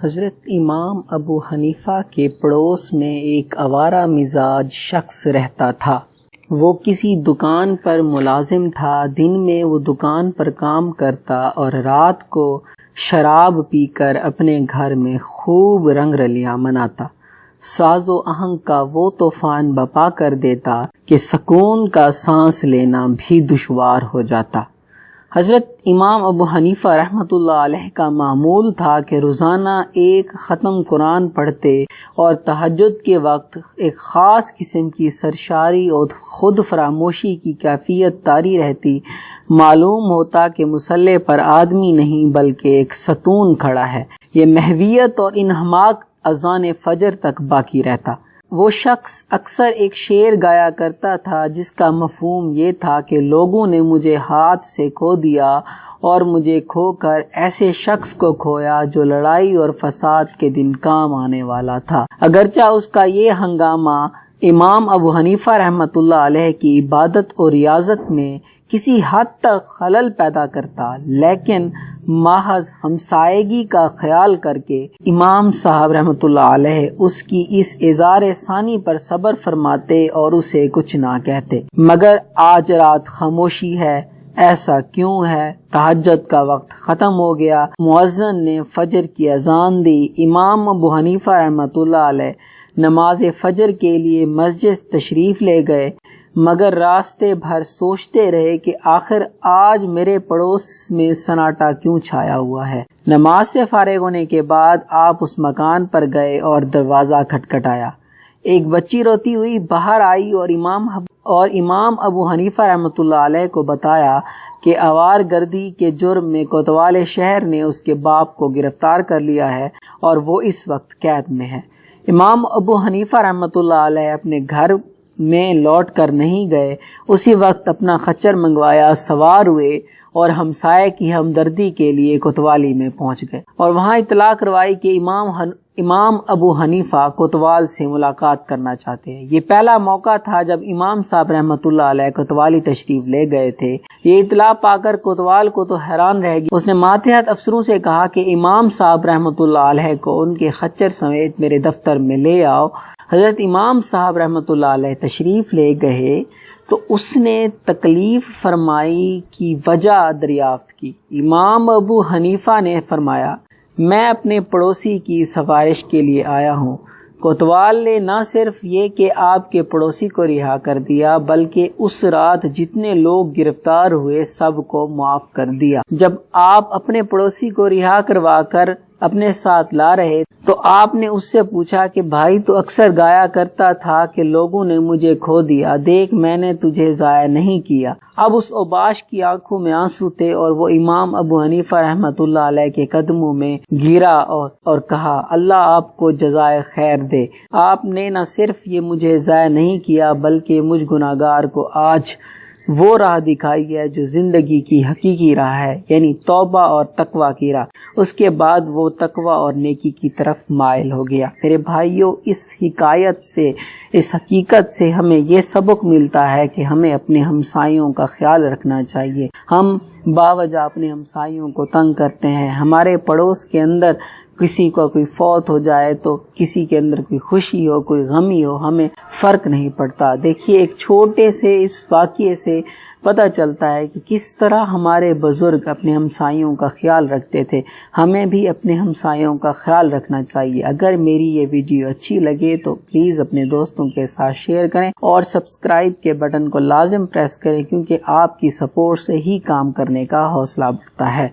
حضرت امام ابو حنیفہ کے پڑوس میں ایک آوارہ مزاج شخص رہتا تھا۔ وہ کسی دکان پر ملازم تھا۔ دن میں وہ دکان پر کام کرتا اور رات کو شراب پی کر اپنے گھر میں خوب رنگ رلیاں مناتا۔ ساز و آہنگ کا وہ طوفان بپا کر دیتا کہ سکون کا سانس لینا بھی دشوار ہو جاتا۔ حضرت امام ابو حنیفہ رحمۃ اللہ علیہ کا معمول تھا کہ روزانہ ایک ختم قرآن پڑھتے اور تہجد کے وقت ایک خاص قسم کی سرشاری اور خود فراموشی کی کیفیت طاری رہتی۔ معلوم ہوتا کہ مصلی پر آدمی نہیں بلکہ ایک ستون کھڑا ہے۔ یہ محویت اور انہماک اذان فجر تک باقی رہتا۔ وہ شخص اکثر ایک شعر گایا کرتا تھا جس کا مفہوم یہ تھا کہ لوگوں نے مجھے ہاتھ سے کھو دیا اور مجھے کھو کر ایسے شخص کو کھویا جو لڑائی اور فساد کے دن کام آنے والا تھا۔ اگرچہ اس کا یہ ہنگامہ امام ابو حنیفہ رحمۃ اللہ علیہ کی عبادت اور ریاضت میں کسی حد تک خلل پیدا کرتا، لیکن محض ہمسائیگی کا خیال کر کے امام صاحب رحمۃ اللہ علیہ اس کی اس اظہار ثانی پر صبر فرماتے اور اسے کچھ نہ کہتے۔ مگر آج رات خاموشی ہے، ایسا کیوں ہے؟ تہجد کا وقت ختم ہو گیا، مؤذن نے فجر کی اذان دی۔ امام ابو حنیفہ رحمۃ اللہ علیہ نماز فجر کے لیے مسجد تشریف لے گئے، مگر راستے بھر سوچتے رہے کہ آخر آج میرے پڑوس میں سناٹا کیوں چھایا ہوا ہے۔ نماز سے فارغ ہونے کے بعد آپ اس مکان پر گئے اور دروازہ کھٹکھٹایا۔ ایک بچی روتی ہوئی باہر آئی اور امام ابو حنیفہ رحمۃ اللہ علیہ کو بتایا کہ آوار گردی کے جرم میں کوتوال شہر نے اس کے باپ کو گرفتار کر لیا ہے اور وہ اس وقت قید میں ہے۔ امام ابو حنیفہ رحمۃ اللہ علیہ اپنے گھر میں لوٹ کر نہیں گئے، اسی وقت اپنا خچر منگوایا، سوار ہوئے اور ہمسائے کی ہمدردی کے لیے کوتوالی میں پہنچ گئے اور وہاں اطلاع کروائی کہ امام ابو حنیفہ کوتوال سے ملاقات کرنا چاہتے ہیں۔ یہ پہلا موقع تھا جب امام صاحب رحمۃ اللہ علیہ کوتوالی تشریف لے گئے تھے۔ یہ اطلاع پا کر کوتوال کو تو حیران رہ گیا۔ اس نے ماتحت افسروں سے کہا کہ امام صاحب رحمۃ اللہ علیہ کو ان کے خچر سمیت میرے دفتر میں لے آؤ۔ حضرت امام صاحب رحمۃ اللہ علیہ تشریف لے گئے تو اس نے تکلیف فرمائی کی وجہ دریافت کی۔ امام ابو حنیفہ نے فرمایا، میں اپنے پڑوسی کی سفارش کے لیے آیا ہوں۔ کوتوال نے نہ صرف یہ کہ آپ کے پڑوسی کو رہا کر دیا بلکہ اس رات جتنے لوگ گرفتار ہوئے سب کو معاف کر دیا۔ جب آپ اپنے پڑوسی کو رہا کروا کر اپنے ساتھ لا رہے تو آپ نے اس سے پوچھا کہ بھائی تو اکثر گایا کرتا تھا کہ لوگوں نے مجھے کھو دیا، دیکھ میں نے تجھے ضائع نہیں کیا۔ اب اس اوباش کی آنکھوں میں آنسو تھے اور وہ امام ابو حنیفہ رحمۃ اللہ علیہ کے قدموں میں گرا اور کہا، اللہ آپ کو جزائے خیر دے، آپ نے نہ صرف یہ مجھے ضائع نہیں کیا بلکہ مجھ گناہگار کو آج وہ راہ دکھائی ہے جو زندگی کی حقیقی راہ ہے، یعنی توبہ اور تقوی کی راہ۔ اس کے بعد وہ تقوی اور نیکی کی طرف مائل ہو گیا۔ میرے بھائیوں، اس حکایت سے، اس حقیقت سے ہمیں یہ سبق ملتا ہے کہ ہمیں اپنے ہمسایوں کا خیال رکھنا چاہیے۔ ہم باوجہ اپنے ہمسایوں کو تنگ کرتے ہیں۔ ہمارے پڑوس کے اندر کسی کو کوئی فوت ہو جائے تو کسی کے اندر کوئی خوشی ہو، کوئی غمی ہو، ہمیں فرق نہیں پڑتا۔ دیکھیے، ایک چھوٹے سے اس واقعے سے پتہ چلتا ہے کہ کس طرح ہمارے بزرگ اپنے ہمسایوں کا خیال رکھتے تھے۔ ہمیں بھی اپنے ہمسایوں کا خیال رکھنا چاہیے۔ اگر میری یہ ویڈیو اچھی لگے تو پلیز اپنے دوستوں کے ساتھ شیئر کریں اور سبسکرائب کے بٹن کو لازم پریس کریں، کیونکہ آپ کی سپورٹ سے ہی کام کرنے کا حوصلہ بڑھتا ہے۔